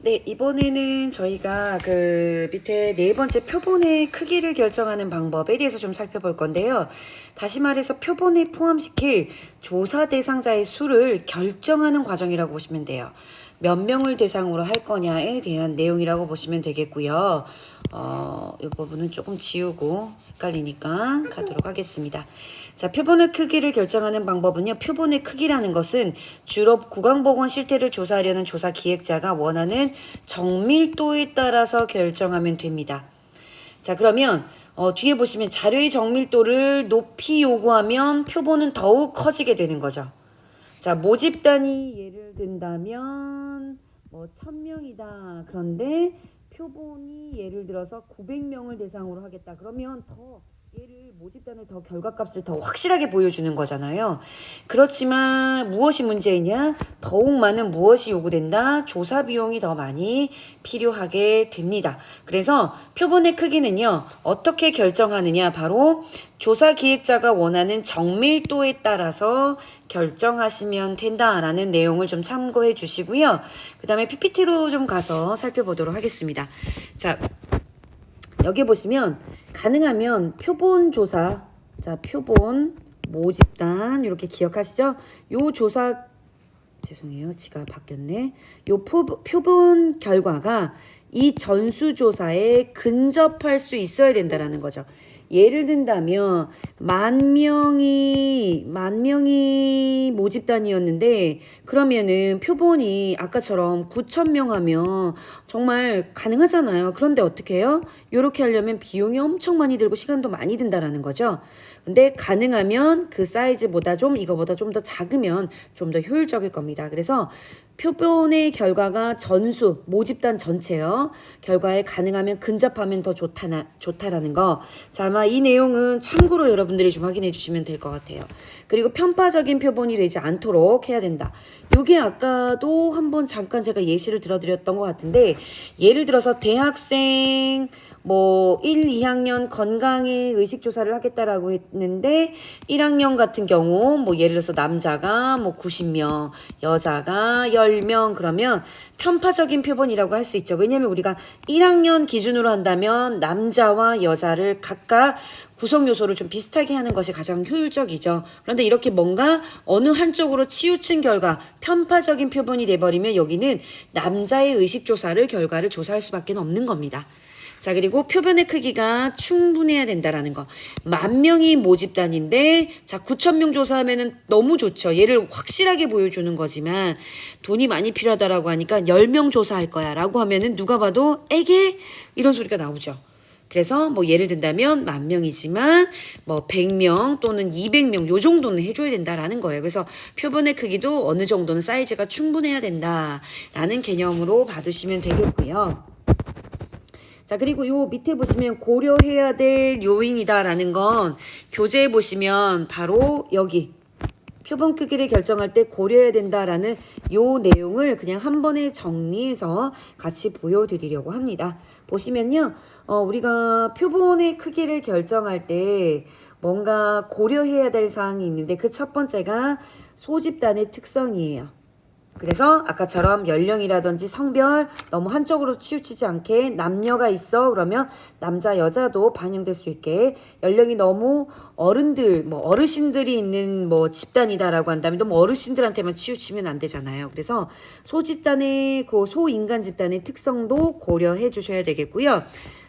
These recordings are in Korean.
네, 이번에는 저희가 그 밑에 네 번째 표본의 크기를 결정하는 방법에 대해서 좀 살펴볼 건데요. 다시 말해서 표본에 포함시킬 조사 대상자의 수를 결정하는 과정이라고 보시면 돼요. 몇 명을 대상으로 할 거냐에 대한 내용이라고 보시면 되겠고요. 이 부분은 조금 지우고 헷갈리니까 가도록 하겠습니다. 자, 표본의 크기를 결정하는 방법은요. 표본의 크기라는 것은 주로 구강보건 실태를 조사하려는 조사 기획자가 원하는 정밀도에 따라서 결정하면 됩니다. 자, 그러면 뒤에 보시면 자료의 정밀도를 높이 요구하면 표본은 더욱 커지게 되는 거죠. 자, 모집단이 예를 든다면 뭐 1000명이다. 그런데 표본이 예를 들어서 900명을 대상으로 하겠다. 그러면 더 얘를 모집단을 더 결과값을 더 확실하게 보여주는 거잖아요. 그렇지만 무엇이 문제이냐? 더욱 많은 무엇이 요구된다? 조사 비용이 더 많이 필요하게 됩니다. 그래서 표본의 크기는요. 어떻게 결정하느냐? 바로 조사 기획자가 원하는 정밀도에 따라서 결정하시면 된다라는 내용을 좀 참고해 주시고요. 그 다음에 PPT로 좀 가서 살펴보도록 하겠습니다. 자, 여기 보시면 가능하면 표본 조사, 자, 표본 모집단 이렇게 기억하시죠? 요 조사, 죄송해요. 지가 바뀌었네. 요 표본 결과가 이 전수조사에 근접할 수 있어야 된다라는 거죠. 예를 든다면 만 명이 모집단이었는데 그러면은 표본이 아까처럼 9,000명 하면 정말 가능하잖아요. 그런데 어떻게 해요? 이렇게 하려면 비용이 엄청 많이 들고 시간도 많이 든다라는 거죠. 근데 가능하면 그 사이즈보다 이거보다 좀 더 작으면 좀 더 효율적일 겁니다. 그래서 표본의 결과가 전수, 모집단 전체요. 결과에 가능하면 근접하면 더 좋다라는 거. 자, 아마 이 내용은 참고로 여러분들이 좀 확인해 주시면 될 것 같아요. 그리고 편파적인 표본이 되지 않도록 해야 된다. 요게 아까도 한번 잠깐 제가 예시를 들어드렸던 것 같은데 예를 들어서 대학생 1, 2학년 건강의 의식조사를 하겠다라고 했는데 1학년 같은 경우 예를 들어서 남자가 90명, 여자가 10명 그러면 편파적인 표본이라고 할 수 있죠. 왜냐하면 우리가 1학년 기준으로 한다면 남자와 여자를 각각 구성 요소를 좀 비슷하게 하는 것이 가장 효율적이죠. 그런데 이렇게 뭔가 어느 한쪽으로 치우친 결과 편파적인 표본이 돼버리면 여기는 남자의 의식조사를 결과를 조사할 수밖에 없는 겁니다. 자, 그리고 표본의 크기가 충분해야 된다라는 거. 10,000명이 모집단인데, 자, 9,000명 조사하면은 너무 좋죠. 얘를 확실하게 보여주는 거지만, 돈이 많이 필요하다라고 하니까 10명 조사할 거야. 라고 하면은 누가 봐도, 에게? 이런 소리가 나오죠. 그래서 예를 든다면 10,000명이지만 100명 또는 200명 요 정도는 해줘야 된다라는 거예요. 그래서 표본의 크기도 어느 정도는 사이즈가 충분해야 된다라는 개념으로 봐두시면 되겠고요. 자, 그리고 요 밑에 보시면 고려해야 될 요인이다라는 건 교재에 보시면 바로 여기 표본 크기를 결정할 때 고려해야 된다라는 요 내용을 그냥 한 번에 정리해서 같이 보여드리려고 합니다. 보시면요. 우리가 표본의 크기를 결정할 때 뭔가 고려해야 될 사항이 있는데 그 첫 번째가 소집단의 특성이에요. 그래서 아까처럼 연령이라든지 성별 너무 한쪽으로 치우치지 않게 남녀가 있어 그러면 남자 여자도 반영될 수 있게 연령이 너무 어르신들이 있는 집단이다라고 한다면 너무 어르신들한테만 치우치면 안 되잖아요. 그래서 소집단의 그 소인간 집단의 특성도 고려해 주셔야 되겠고요.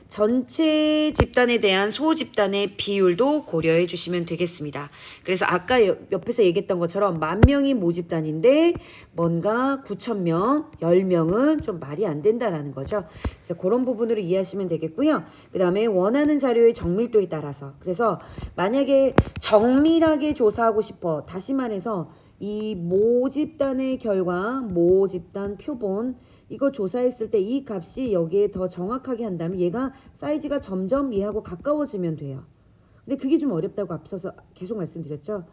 전체 집단에 대한 소집단의 비율도 고려해 주시면 되겠습니다. 그래서 아까 옆에서 얘기했던 것처럼 10,000명이 모집단인데 뭔가 9,000명, 10명은 좀 말이 안 된다라는 거죠. 그래서 그런 부분으로 이해하시면 되겠고요. 그 다음에 원하는 자료의 정밀도에 따라서 그래서 만약에 정밀하게 조사하고 싶어 다시 말해서 이 모집단의 결과, 모집단 표본 이거 조사했을 때 이 값이 여기에 더 정확하게 한다면 얘가 사이즈가 점점 얘하고 가까워지면 돼요. 근데 그게 좀 어렵다고 앞서서 계속 말씀드렸죠.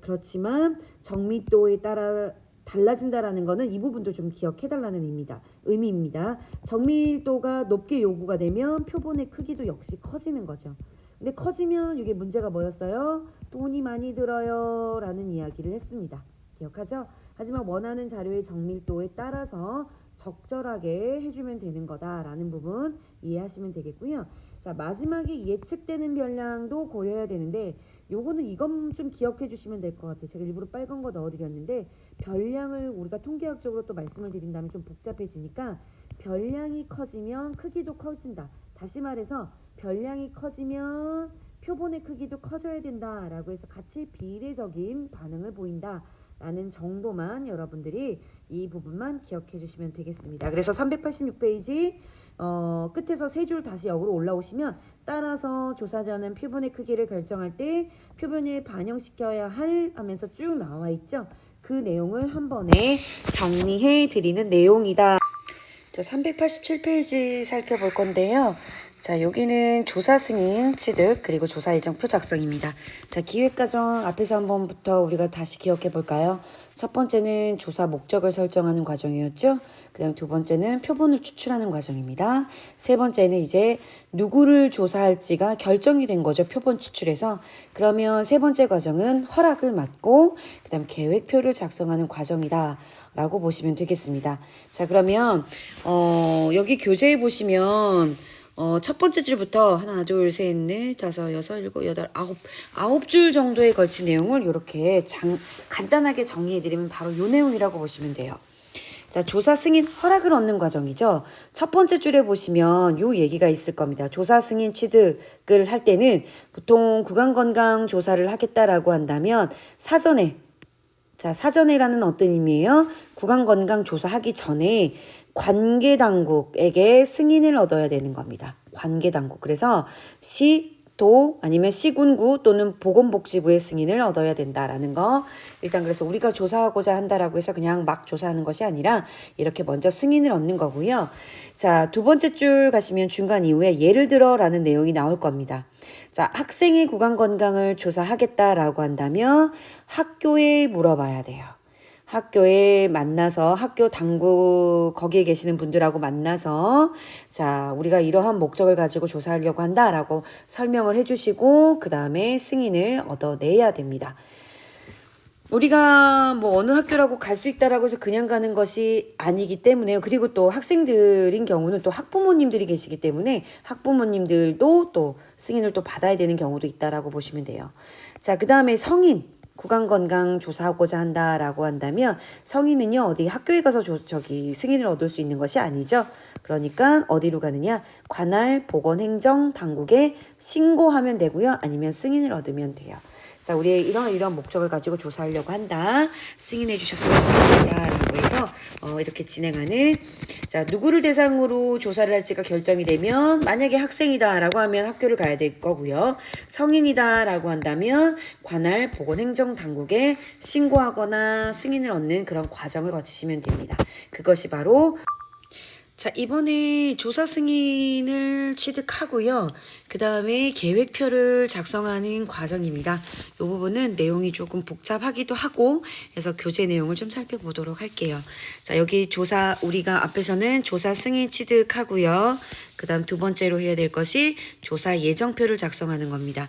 그렇지만 정밀도에 따라 달라진다라는 거는 이 부분도 좀 기억해달라는 의미입니다. 정밀도가 높게 요구가 되면 표본의 크기도 역시 커지는 거죠. 근데 커지면 이게 문제가 뭐였어요? 돈이 많이 들어요 라는 이야기를 했습니다. 기억하죠? 하지만 원하는 자료의 정밀도에 따라서 적절하게 해주면 되는 거다라는 부분 이해하시면 되겠고요. 자, 마지막에 예측되는 변량도 고려해야 되는데 요거는 이건 좀 기억해 주시면 될 것 같아요. 제가 일부러 빨간 거 넣어드렸는데 변량을 우리가 통계학적으로 또 말씀을 드린다면 좀 복잡해지니까 변량이 커지면 크기도 커진다. 다시 말해서 변량이 커지면 표본의 크기도 커져야 된다라고 해서 같이 비례적인 반응을 보인다라는 정도만 여러분들이 이 부분만 기억해 주시면 되겠습니다. 그래서 386페이지 끝에서 세 줄 다시 역으로 올라오시면 따라서 조사자는 표본의 크기를 결정할 때 표본에 반영시켜야 할 하면서 쭉 나와 있죠. 그 내용을 한 번에 정리해 드리는 내용이다. 자, 387페이지 살펴볼 건데요. 자, 여기는 조사 승인 취득 그리고 조사 예정표 작성입니다. 자, 기획과정 앞에서 한 번부터 우리가 다시 기억해 볼까요? 첫 번째는 조사 목적을 설정하는 과정이었죠. 그 다음 두 번째는 표본을 추출하는 과정입니다. 세 번째는 이제 누구를 조사할지가 결정이 된 거죠. 표본 추출에서. 그러면 세 번째 과정은 허락을 받고 그 다음 계획표를 작성하는 과정이다 라고 보시면 되겠습니다. 자, 그러면 여기 교재에 보시면 첫 번째 줄부터 하나, 둘, 셋, 넷, 다섯, 여섯, 일곱, 여덟, 아홉 줄 정도에 걸친 내용을 이렇게 간단하게 정리해드리면 바로 이 내용이라고 보시면 돼요. 자, 조사 승인 허락을 얻는 과정이죠. 첫 번째 줄에 보시면 요 얘기가 있을 겁니다. 조사 승인 취득을 할 때는 보통 구강건강 조사를 하겠다라고 한다면 사전에라는 어떤 의미예요? 구강건강 조사하기 전에 관계당국에게 승인을 얻어야 되는 겁니다. 관계당국. 그래서 시, 도 아니면 시군구 또는 보건복지부의 승인을 얻어야 된다라는 거. 일단 그래서 우리가 조사하고자 한다라고 해서 그냥 막 조사하는 것이 아니라 이렇게 먼저 승인을 얻는 거고요. 자, 두 번째 줄 가시면 중간 이후에 예를 들어라는 내용이 나올 겁니다. 자, 학생의 구강건강을 조사하겠다라고 한다면 학교에 물어봐야 돼요. 학교에 만나서 학교 당국 거기에 계시는 분들하고 만나서 자, 우리가 이러한 목적을 가지고 조사하려고 한다라고 설명을 해주시고 그 다음에 승인을 얻어내야 됩니다. 우리가 뭐 어느 학교라고 갈 수 있다라고 해서 그냥 가는 것이 아니기 때문에요. 그리고 또 학생들인 경우는 또 학부모님들이 계시기 때문에 학부모님들도 또 승인을 또 받아야 되는 경우도 있다라고 보시면 돼요. 자, 그 다음에 성인. 구강건강 조사하고자 한다라고 한다면 성인은요 어디 학교에 가서 승인을 얻을 수 있는 것이 아니죠. 그러니까 어디로 가느냐 관할 보건행정당국에 신고하면 되고요. 아니면 승인을 얻으면 돼요. 자, 우리 이런 목적을 가지고 조사하려고 한다. 승인해 주셨으면 좋겠습니다. 라고 해서 이렇게 진행하는 자, 누구를 대상으로 조사를 할지가 결정이 되면 만약에 학생이다라고 하면 학교를 가야 될 거고요. 성인이다라고 한다면 관할 보건행정당국에 신고하거나 승인을 얻는 그런 과정을 거치시면 됩니다. 그것이 바로 자, 이번에 조사 승인을 취득하고요. 그 다음에 계획표를 작성하는 과정입니다. 이 부분은 내용이 조금 복잡하기도 하고 해서 교재 내용을 좀 살펴보도록 할게요. 자, 여기 우리가 앞에서는 조사 승인 취득하고요. 그 다음 두 번째로 해야 될 것이 조사 예정표를 작성하는 겁니다.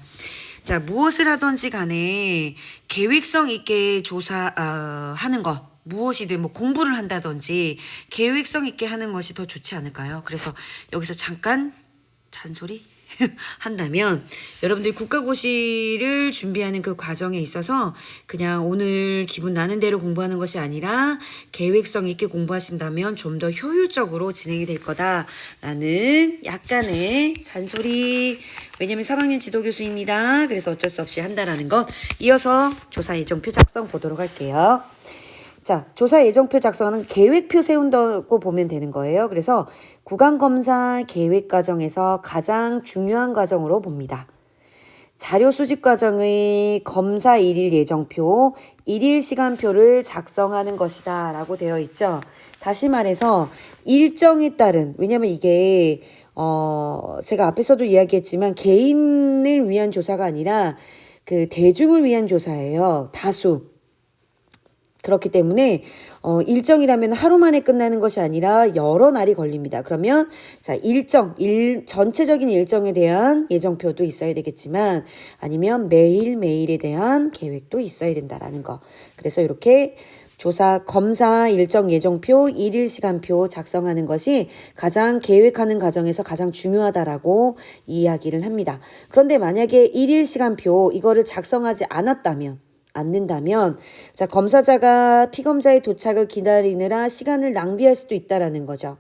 자, 무엇을 하든지 간에 계획성 있게 조사하는 것. 무엇이든 뭐 공부를 한다든지 계획성 있게 하는 것이 더 좋지 않을까요? 그래서 여기서 잠깐 잔소리 한다면 여러분들이 국가고시를 준비하는 그 과정에 있어서 그냥 오늘 기분 나는 대로 공부하는 것이 아니라 계획성 있게 공부하신다면 좀 더 효율적으로 진행이 될 거다라는 약간의 잔소리. 왜냐면 3학년 지도교수입니다. 그래서 어쩔 수 없이 한다라는 것. 이어서 조사 예정표 작성 보도록 할게요. 자, 조사 예정표 작성하는 계획표 세운다고 보면 되는 거예요. 그래서 구강검사 계획 과정에서 가장 중요한 과정으로 봅니다. 자료 수집 과정의 검사 일일 예정표, 일일 시간표를 작성하는 것이다 라고 되어 있죠. 다시 말해서 일정에 따른, 왜냐면 이게 제가 앞에서도 이야기했지만 개인을 위한 조사가 아니라 그 대중을 위한 조사예요. 다수. 그렇기 때문에 일정이라면 하루 만에 끝나는 것이 아니라 여러 날이 걸립니다. 그러면 자, 전체적인 일정에 대한 예정표도 있어야 되겠지만 아니면 매일매일에 대한 계획도 있어야 된다라는 거. 그래서 이렇게 조사 검사 일정 예정표, 일일 시간표 작성하는 것이 가장 계획하는 과정에서 가장 중요하다라고 이야기를 합니다. 그런데 만약에 일일 시간표 이거를 작성하지 않는다면 자, 검사자가 피검자의 도착을 기다리느라 시간을 낭비할 수도 있다라는 거죠.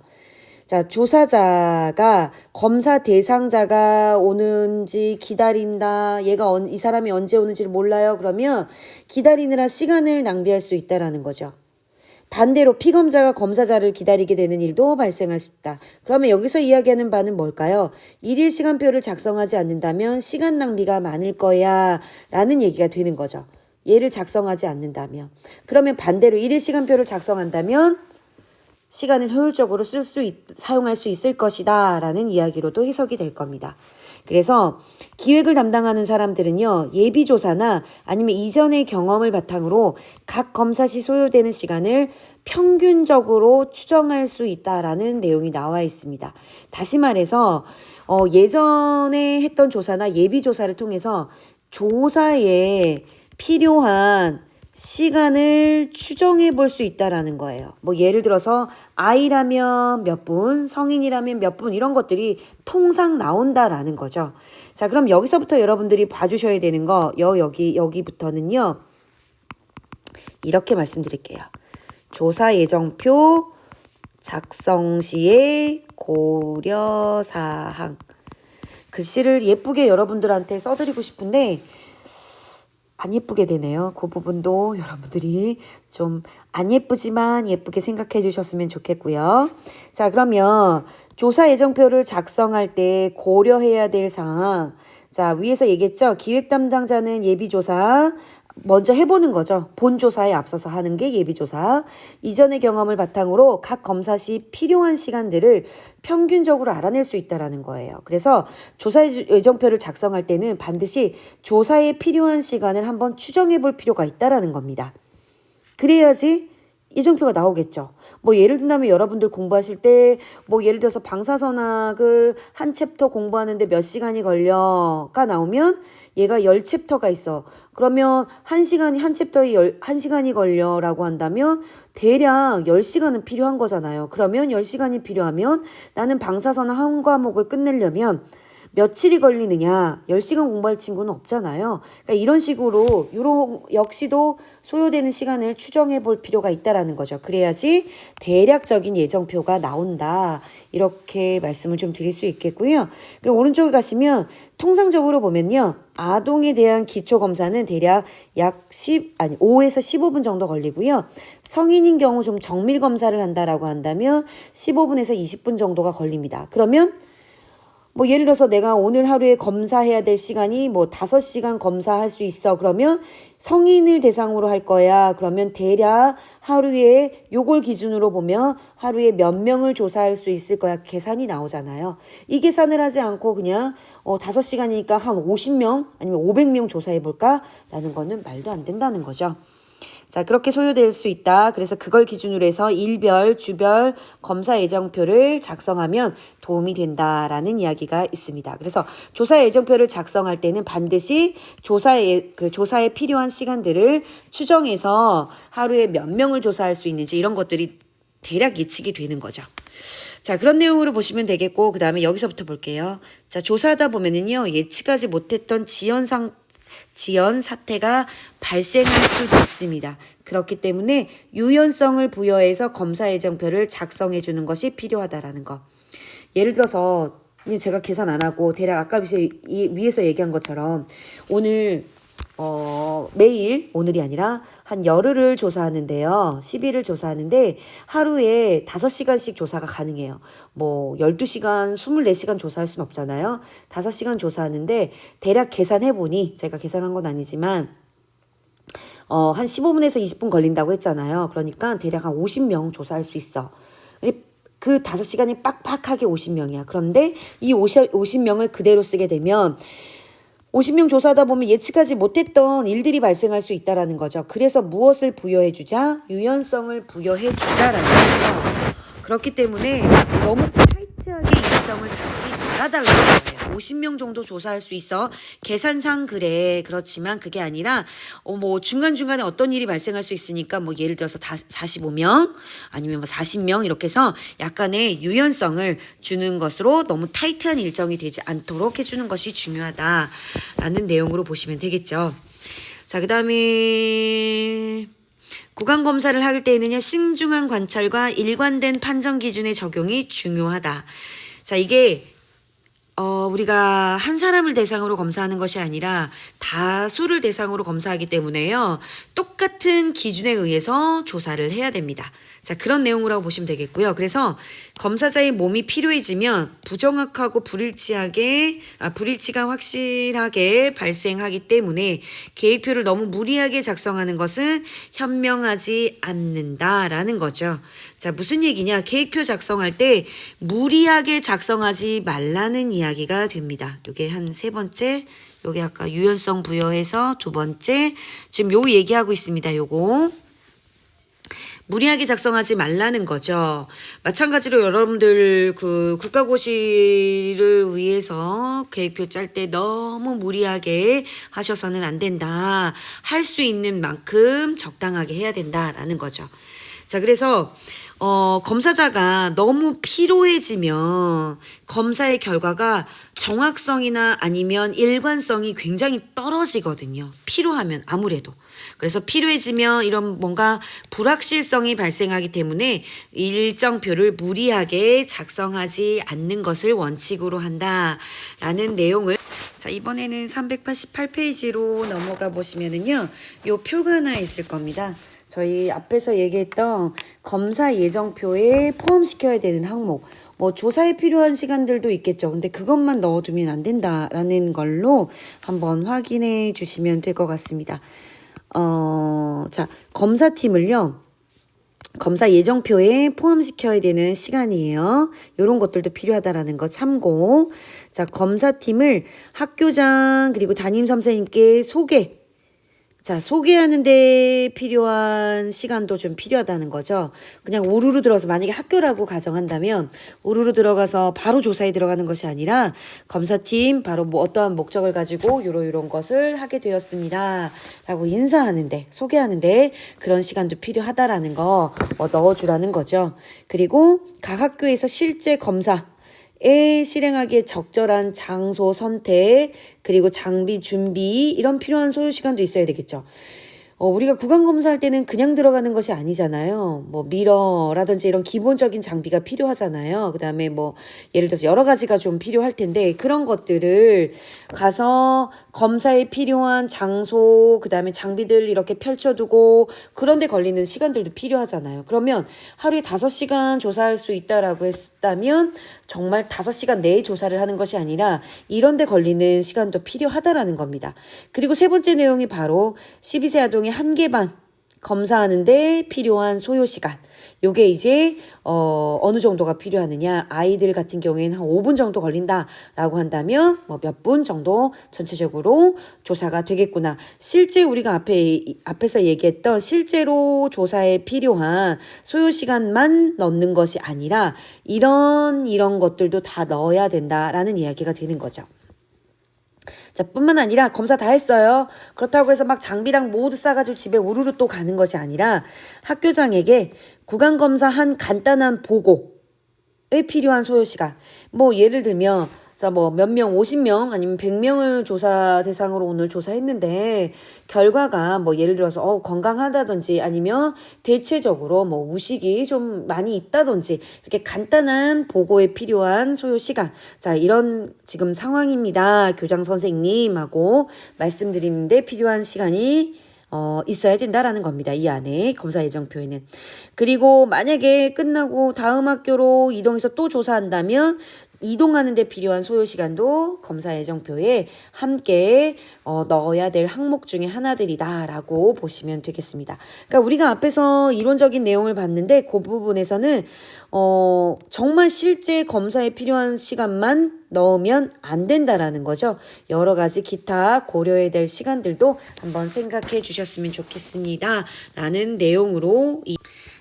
자, 조사자가 검사 대상자가 오는지 기다린다. 이 사람이 언제 오는지를 몰라요. 그러면 기다리느라 시간을 낭비할 수 있다라는 거죠. 반대로 피검자가 검사자를 기다리게 되는 일도 발생할 수 있다. 그러면 여기서 이야기하는 바는 뭘까요? 일일 시간표를 작성하지 않는다면 시간 낭비가 많을 거야 라는 얘기가 되는 거죠. 얘를 작성하지 않는다면. 그러면 반대로 일일 시간표를 작성한다면 시간을 효율적으로 사용할 수 있을 것이다 라는 이야기로도 해석이 될 겁니다. 그래서 기획을 담당하는 사람들은요, 예비조사나 아니면 이전의 경험을 바탕으로 각 검사 시 소요되는 시간을 평균적으로 추정할 수 있다라는 내용이 나와 있습니다. 다시 말해서 예전에 했던 조사나 예비조사를 통해서 조사에 필요한 시간을 추정해 볼 수 있다라는 거예요. 뭐 예를 들어서 아이라면 몇 분, 성인이라면 몇 분 이런 것들이 통상 나온다라는 거죠. 자, 그럼 여기서부터 여러분들이 봐주셔야 되는 거 여기부터는요. 이렇게 말씀드릴게요. 조사 예정표 작성 시의 고려사항. 글씨를 예쁘게 여러분들한테 써드리고 싶은데 안 예쁘게 되네요. 그 부분도 여러분들이 좀 안 예쁘지만 예쁘게 생각해 주셨으면 좋겠고요. 자, 그러면 조사 예정표를 작성할 때 고려해야 될 사항. 자, 위에서 얘기했죠. 기획 담당자는 예비조사 먼저 해보는 거죠. 본조사에 앞서서 하는 게 예비조사. 이전의 경험을 바탕으로 각 검사 시 필요한 시간들을 평균적으로 알아낼 수 있다는 거예요. 그래서 조사 예정표를 작성할 때는 반드시 조사에 필요한 시간을 한번 추정해 볼 필요가 있다는 겁니다. 그래야지 예정표가 나오겠죠. 뭐 예를 든다면 여러분들 공부하실 때 뭐 예를 들어서 방사선학을 한 챕터 공부하는데 몇 시간이 걸려가 나오면 얘가 10챕터가 있어. 그러면 한 챕터에 1시간이 걸려라고 한다면 대략 10시간은 필요한 거잖아요. 그러면 10시간이 필요하면 나는 방사선학 한 과목을 끝내려면 며칠이 걸리느냐, 10시간 공부할 친구는 없잖아요. 그러니까 이런 식으로 역시도 소요되는 시간을 추정해 볼 필요가 있다라는 거죠. 그래야지 대략적인 예정표가 나온다. 이렇게 말씀을 좀 드릴 수 있겠고요. 그리고 오른쪽에 가시면 통상적으로 보면요. 아동에 대한 기초검사는 대략 약 5에서 15분 정도 걸리고요. 성인인 경우 좀 정밀 검사를 한다라고 한다면 15분에서 20분 정도가 걸립니다. 그러면 뭐 예를 들어서 내가 오늘 하루에 검사해야 될 시간이 뭐 5시간 검사할 수 있어. 그러면 성인을 대상으로 할 거야. 그러면 대략 하루에 요걸 기준으로 보면 하루에 몇 명을 조사할 수 있을 거야. 계산이 나오잖아요. 이 계산을 하지 않고 그냥 5시간이니까 한 50명 아니면 500명 조사해 볼까? 라는 거는 말도 안 된다는 거죠. 자, 그렇게 소요될 수 있다. 그래서 그걸 기준으로 해서 일별, 주별 검사 예정표를 작성하면 도움이 된다라는 이야기가 있습니다. 그래서 조사 예정표를 작성할 때는 반드시 조사에 필요한 시간들을 추정해서 하루에 몇 명을 조사할 수 있는지 이런 것들이 대략 예측이 되는 거죠. 자, 그런 내용으로 보시면 되겠고, 그 다음에 여기서부터 볼게요. 자, 조사하다 보면은요, 예측하지 못했던 지연 사태가 발생할 수도 있습니다. 그렇기 때문에 유연성을 부여해서 검사 예정표를 작성해 주는 것이 필요하다라는 거. 예를 들어서 제가 계산 안 하고 대략 아까 위에서 얘기한 것처럼 오늘 매일 오늘이 아니라 한 열흘을 조사하는데요. 10일을 조사하는데 하루에 5시간씩 조사가 가능해요. 뭐 12시간, 24시간 조사할 순 없잖아요. 5시간 조사하는데 대략 계산해보니 제가 계산한 건 아니지만 한 15분에서 20분 걸린다고 했잖아요. 그러니까 대략 한 50명 조사할 수 있어. 그 5시간이 빡빡하게 50명이야. 그런데 이 50명을 그대로 쓰게 되면 50명 조사하다 보면 예측하지 못했던 일들이 발생할 수 있다는 거죠. 그래서 무엇을 부여해주자? 유연성을 부여해주자라는 거죠. 그렇기 때문에 너무 타이트하게 일정을 잡지 말아달라는 거예요. 50명 정도 조사할 수 있어. 계산상 그래. 그렇지만 그게 아니라 뭐 중간중간에 어떤 일이 발생할 수 있으니까 뭐 예를 들어서 45명 아니면 뭐 40명 이렇게 해서 약간의 유연성을 주는 것으로 너무 타이트한 일정이 되지 않도록 해주는 것이 중요하다라는 내용으로 보시면 되겠죠. 자, 그 다음에 구강검사를 할 때에는요, 신중한 관찰과 일관된 판정 기준의 적용이 중요하다. 자, 이게 우리가 한 사람을 대상으로 검사하는 것이 아니라 다수를 대상으로 검사하기 때문에요. 똑같은 기준에 의해서 조사를 해야 됩니다. 자, 그런 내용이라고 보시면 되겠고요. 그래서 검사자의 몸이 필요해지면 부정확하고 불일치가 확실하게 발생하기 때문에 계획표를 너무 무리하게 작성하는 것은 현명하지 않는다라는 거죠. 자, 무슨 얘기냐? 계획표 작성할 때 무리하게 작성하지 말라는 이야기가 됩니다. 요게 한 세 번째, 요게 아까 유연성 부여해서 두 번째, 지금 요 얘기하고 있습니다. 요거. 무리하게 작성하지 말라는 거죠. 마찬가지로 여러분들 그 국가고시를 위해서 계획표 짤 때 너무 무리하게 하셔서는 안 된다. 할 수 있는 만큼 적당하게 해야 된다라는 거죠. 자, 그래서 검사자가 너무 피로해지면 검사의 결과가 정확성이나 아니면 일관성이 굉장히 떨어지거든요. 피로하면 아무래도. 그래서 필요해지면 이런 뭔가 불확실성이 발생하기 때문에 일정표를 무리하게 작성하지 않는 것을 원칙으로 한다라는 내용을 자, 이번에는 388페이지로 넘어가 보시면은요. 요 표가 하나 있을 겁니다. 저희 앞에서 얘기했던 검사 예정표에 포함시켜야 되는 항목, 뭐 조사에 필요한 시간들도 있겠죠. 근데 그것만 넣어두면 안 된다라는 걸로 한번 확인해 주시면 될 것 같습니다. 자, 검사팀을요. 검사 예정표에 포함시켜야 되는 시간이에요. 이런 것들도 필요하다라는 거 참고. 자, 검사팀을 학교장 그리고 담임 선생님께 소개하는데 필요한 시간도 좀 필요하다는 거죠. 그냥 우르르 들어서 만약에 학교라고 가정한다면 우르르 들어가서 바로 조사에 들어가는 것이 아니라 검사팀 바로 뭐 어떠한 목적을 가지고 요런 것을 하게 되었습니다. 라고 인사하는데 소개하는데 그런 시간도 필요하다라는 거 넣어주라는 거죠. 그리고 각 학교에서 실제 검사에 실행하기에 적절한 장소 선택 그리고 장비 준비 이런 필요한 소요 시간도 있어야 되겠죠. 우리가 구강검사할 때는 그냥 들어가는 것이 아니잖아요. 뭐 미러라든지 이런 기본적인 장비가 필요하잖아요. 그 다음에 뭐 예를 들어서 여러 가지가 좀 필요할 텐데 그런 것들을 가서 검사에 필요한 장소 그 다음에 장비들 이렇게 펼쳐두고 그런 데 걸리는 시간들도 필요하잖아요. 그러면 하루에 5시간 조사할 수 있다라고 했다면 정말 5시간 내에 조사를 하는 것이 아니라 이런 데 걸리는 시간도 필요하다라는 겁니다. 그리고 세 번째 내용이 바로 12세 아동의 1개 반 검사하는데 필요한 소요시간. 요게 이제 어느 정도가 필요하느냐. 아이들 같은 경우에는 한 5분 정도 걸린다라고 한다면 뭐 몇 분 정도 전체적으로 조사가 되겠구나. 실제 우리가 앞에서 얘기했던 실제로 조사에 필요한 소요시간만 넣는 것이 아니라 이런 것들도 다 넣어야 된다라는 이야기가 되는 거죠. 자, 뿐만 아니라 검사 다 했어요. 그렇다고 해서 막 장비랑 모두 싸가지고 집에 우르르 또 가는 것이 아니라 학교장에게 구강검사한 간단한 보고에 필요한 소요시간. 뭐 예를 들면 자, 뭐 몇 명, 50명 아니면 100명을 조사 대상으로 오늘 조사했는데 결과가 뭐 예를 들어서 건강하다든지 아니면 대체적으로 뭐 우식이 좀 많이 있다든지 이렇게 간단한 보고에 필요한 소요 시간. 자, 이런 지금 상황입니다. 교장 선생님하고 말씀드리는데 필요한 시간이 있어야 된다라는 겁니다. 이 안에 검사 예정표에는. 그리고 만약에 끝나고 다음 학교로 이동해서 또 조사한다면 이동하는 데 필요한 소요시간도 검사 예정표에 함께 넣어야 될 항목 중에 하나들이다라고 보시면 되겠습니다. 그러니까 우리가 앞에서 이론적인 내용을 봤는데 그 부분에서는 정말 실제 검사에 필요한 시간만 넣으면 안 된다라는 거죠. 여러 가지 기타 고려해야 될 시간들도 한번 생각해 주셨으면 좋겠습니다. 라는 내용으로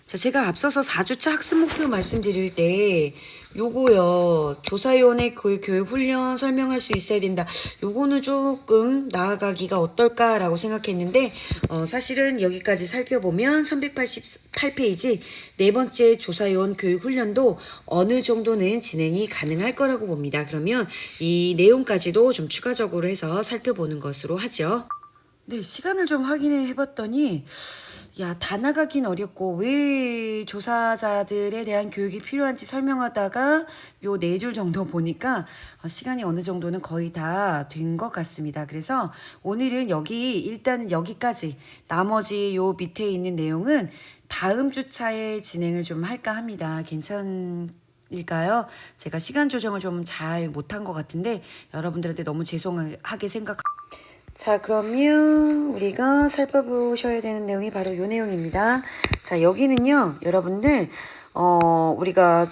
자, 제가 앞서서 4주차 학습 목표 말씀드릴 때 요거요. 조사위원회 교육 훈련 설명할 수 있어야 된다. 요거는 조금 나아가기가 어떨까라고 생각했는데 사실은 여기까지 살펴보면 388페이지 네 번째 조사위원 교육 훈련도 어느 정도는 진행이 가능할 거라고 봅니다. 그러면 이 내용까지도 좀 추가적으로 해서 살펴보는 것으로 하죠. 네, 시간을 좀 확인해 봤더니 야, 다 나가긴 어렵고 왜 조사자들에 대한 교육이 필요한지 설명하다가 요 4줄 정도 보니까 시간이 어느 정도는 거의 다 된 것 같습니다. 그래서 오늘은 일단은 여기까지, 나머지 요 밑에 있는 내용은 다음 주차에 진행을 좀 할까 합니다. 일까요? 제가 시간 조정을 좀 잘 못한 것 같은데 여러분들한테 너무 죄송하게 자, 그러면 우리가 살펴보셔야 되는 내용이 바로 이 내용입니다. 자, 여기는요, 여러분들, 우리가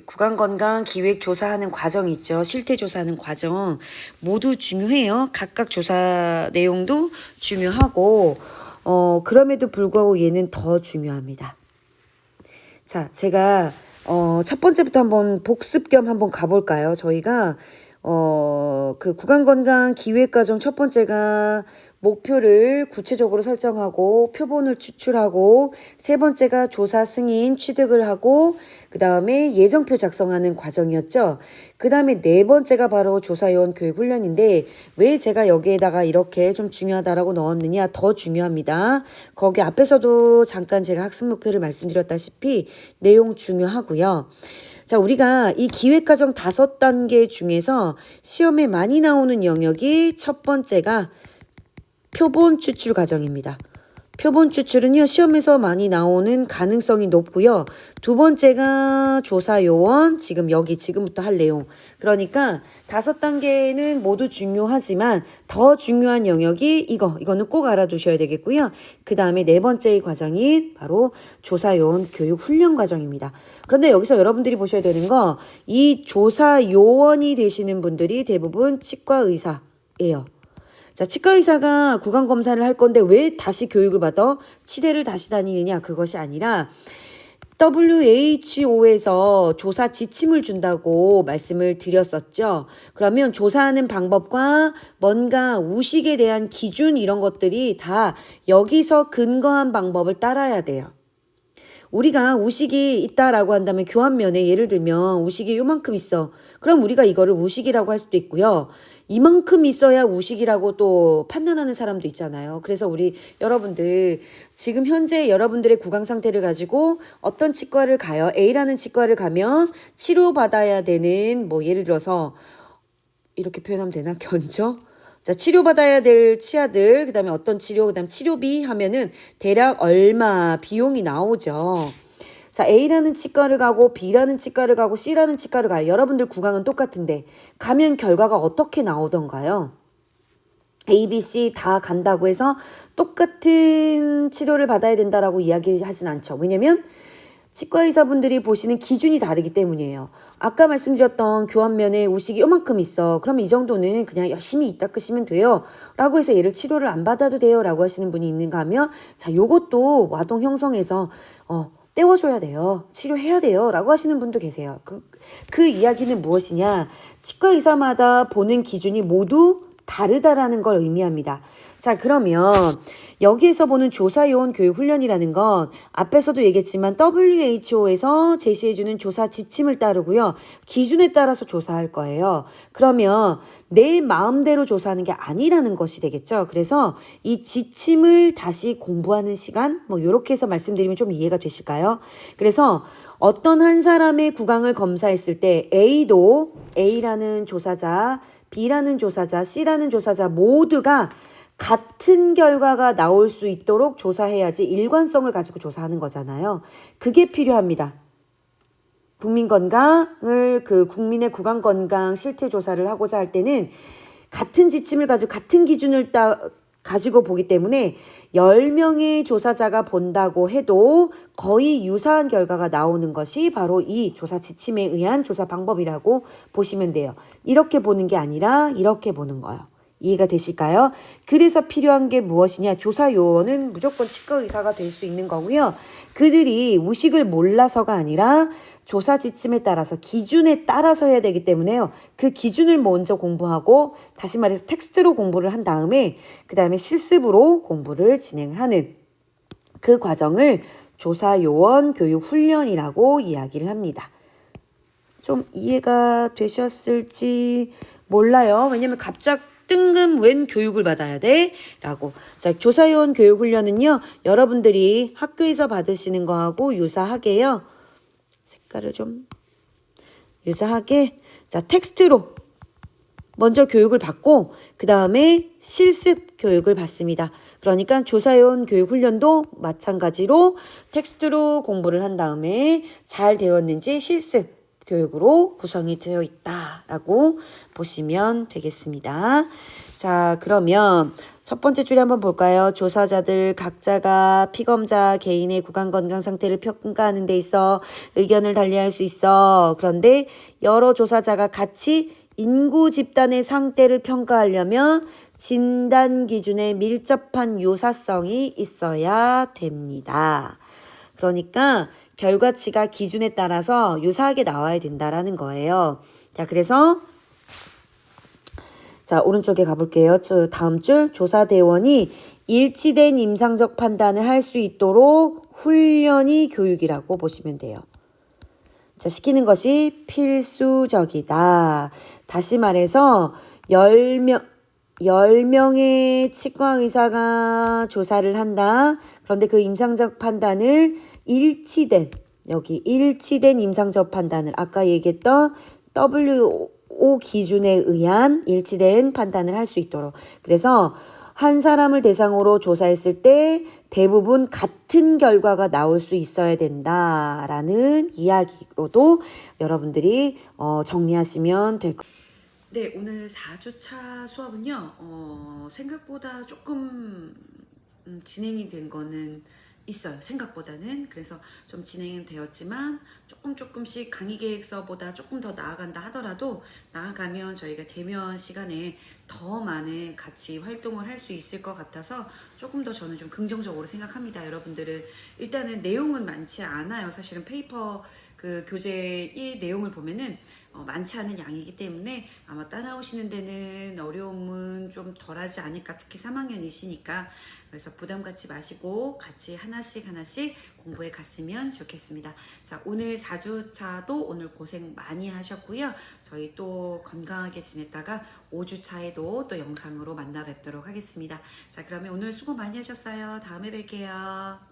구강건강 기획 조사하는 과정 있죠. 실태 조사하는 과정 모두 중요해요. 각각 조사 내용도 중요하고, 그럼에도 불구하고 얘는 더 중요합니다. 자, 제가, 첫 번째부터 한번 복습 겸 한번 가볼까요? 저희가, 구강건강 기획과정 첫 번째가 목표를 구체적으로 설정하고 표본을 추출하고, 세 번째가 조사 승인 취득을 하고, 그 다음에 예정표 작성하는 과정이었죠. 그 다음에 네 번째가 바로 조사위원 교육 훈련인데 왜 제가 여기에다가 이렇게 좀 중요하다라고 넣었느냐, 더 중요합니다. 거기 앞에서도 잠깐 제가 학습 목표를 말씀드렸다시피 내용 중요하고요. 자, 우리가 이 기획과정 5단계 중에서 시험에 많이 나오는 영역이 첫 번째가 표본 추출 과정입니다. 표본 추출은요, 시험에서 많이 나오는 가능성이 높고요. 두 번째가 조사 요원, 지금부터 할 내용. 그러니까 5단계는 모두 중요하지만 더 중요한 영역이 이거는 꼭 알아두셔야 되겠고요. 그 다음에 네 번째의 과정이 바로 조사 요원 교육 훈련 과정입니다. 그런데 여기서 여러분들이 보셔야 되는 거, 이 조사 요원이 되시는 분들이 대부분 치과 의사예요. 자, 치과 의사가 구강 검사를 할 건데 왜 다시 교육을 받아? 치대를 다시 다니느냐? 그것이 아니라 WHO에서 조사 지침을 준다고 말씀을 드렸었죠. 그러면 조사하는 방법과 뭔가 우식에 대한 기준, 이런 것들이 다 여기서 근거한 방법을 따라야 돼요. 우리가 우식이 있다라고 한다면 교환면에 예를 들면 우식이 요만큼 있어. 그럼 우리가 이거를 우식이라고 할 수도 있고요. 이만큼 있어야 우식이라고 또 판단하는 사람도 있잖아요. 그래서 여러분들 지금 현재 여러분들의 구강 상태를 가지고 어떤 치과를 가요. A라는 치과를 가면 치료받아야 되는, 예를 들어서 이렇게 표현하면 되나? 견적? 자, 치료받아야 될 치아들, 그 다음에 어떤 치료, 그 다음 치료비 하면은 대략 얼마 비용이 나오죠. 자, A라는 치과를 가고 B라는 치과를 가고 C라는 치과를 가요. 여러분들 구강은 똑같은데 가면 결과가 어떻게 나오던가요? A, B, C 다 간다고 해서 똑같은 치료를 받아야 된다라고 이야기하진 않죠. 왜냐면 치과 의사분들이 보시는 기준이 다르기 때문이에요. 아까 말씀드렸던 교환면에 우식이 요만큼 있어. 그러면 이 정도는 그냥 열심히 이따 끄시면 돼요. 라고 해서 얘를 치료를 안 받아도 돼요. 라고 하시는 분이 있는가 하면, 자, 요것도 와동 형성해서 떼워줘야 돼요. 치료해야 돼요. 라고 하시는 분도 계세요. 그 이야기는 무엇이냐? 치과 의사마다 보는 기준이 모두 다르다라는 걸 의미합니다. 자, 그러면 여기에서 보는 조사요원 교육 훈련이라는 건 앞에서도 얘기했지만 WHO에서 제시해주는 조사 지침을 따르고요. 기준에 따라서 조사할 거예요. 그러면 내 마음대로 조사하는 게 아니라는 것이 되겠죠. 그래서 이 지침을 다시 공부하는 시간, 요렇게 해서 말씀드리면 좀 이해가 되실까요? 그래서 어떤 한 사람의 구강을 검사했을 때 A라는 조사자, B라는 조사자, C라는 조사자 모두가 같은 결과가 나올 수 있도록 조사해야지 일관성을 가지고 조사하는 거잖아요. 그게 필요합니다. 국민의 구강 건강 실태 조사를 하고자 할 때는 같은 지침을 가지고 같은 기준을 가지고 보기 때문에 10명의 조사자가 본다고 해도 거의 유사한 결과가 나오는 것이 바로 이 조사 지침에 의한 조사 방법이라고 보시면 돼요. 이렇게 보는 게 아니라 이렇게 보는 거예요. 이해가 되실까요? 그래서 필요한 게 무엇이냐? 조사 요원은 무조건 치과 의사가 될 수 있는 거고요. 그들이 우식을 몰라서가 아니라 조사 지침에 따라서 기준에 따라서 해야 되기 때문에요. 그 기준을 먼저 공부하고 다시 말해서 텍스트로 공부를 한 다음에 그 다음에 실습으로 공부를 진행을 하는 그 과정을 조사 요원 교육 훈련이라고 이야기를 합니다. 좀 이해가 되셨을지 몰라요. 왜냐면 갑작 뜬금 웬 교육을 받아야 돼? 라고. 자, 조사요원 교육훈련은요, 여러분들이 학교에서 받으시는 거하고 유사하게요. 색깔을 좀 유사하게. 자, 텍스트로 먼저 교육을 받고, 그 다음에 실습 교육을 받습니다. 그러니까 조사요원 교육훈련도 마찬가지로 텍스트로 공부를 한 다음에 잘 되었는지 실습 교육으로 구성이 되어 있다라고 보시면 되겠습니다. 자, 그러면 첫 번째 줄에 한번 볼까요? 조사자들 각자가 피검자 개인의 구강 건강 상태를 평가하는 데 있어 의견을 달리할 수 있어. 그런데 여러 조사자가 같이 인구 집단의 상태를 평가하려면 진단 기준에 밀접한 유사성이 있어야 됩니다. 그러니까 결과치가 기준에 따라서 유사하게 나와야 된다라는 거예요. 자, 그래서 자, 오른쪽에 가볼게요. 다음 줄 조사대원이 일치된 임상적 판단을 할 수 있도록 훈련이 교육이라고 보시면 돼요. 자, 시키는 것이 필수적이다. 다시 말해서 10명의 치과 의사가 조사를 한다. 그런데 그 임상적 판단을 일치된 임상적 판단을 아까 얘기했던 WHO 기준에 의한 일치된 판단을 할 수 있도록. 그래서 한 사람을 대상으로 조사했을 때 대부분 같은 결과가 나올 수 있어야 된다라는 이야기로도 여러분들이 정리하시면 될 것 같아요. 네, 오늘 4주차 수업은요, 생각보다 조금 진행이 된 거는 있어요. 생각보다는. 그래서 좀 진행은 되었지만 조금씩 강의 계획서보다 조금 더 나아간다 하더라도 나아가면 저희가 대면 시간에 더 많은 같이 활동을 할 수 있을 것 같아서 조금 더 저는 좀 긍정적으로 생각합니다. 여러분들은 일단은 내용은 많지 않아요. 사실은 페이퍼 그 교재의 내용을 보면은 많지 않은 양이기 때문에 아마 따라오시는 데는 어려움은 좀 덜하지 않을까. 특히 3학년이시니까. 그래서 부담 갖지 마시고 같이 하나씩 공부해 갔으면 좋겠습니다. 자, 오늘 4주차도 오늘 고생 많이 하셨고요. 저희 또 건강하게 지냈다가 5주차에도 또 영상으로 만나 뵙도록 하겠습니다. 자, 그러면 오늘 수고 많이 하셨어요. 다음에 뵐게요.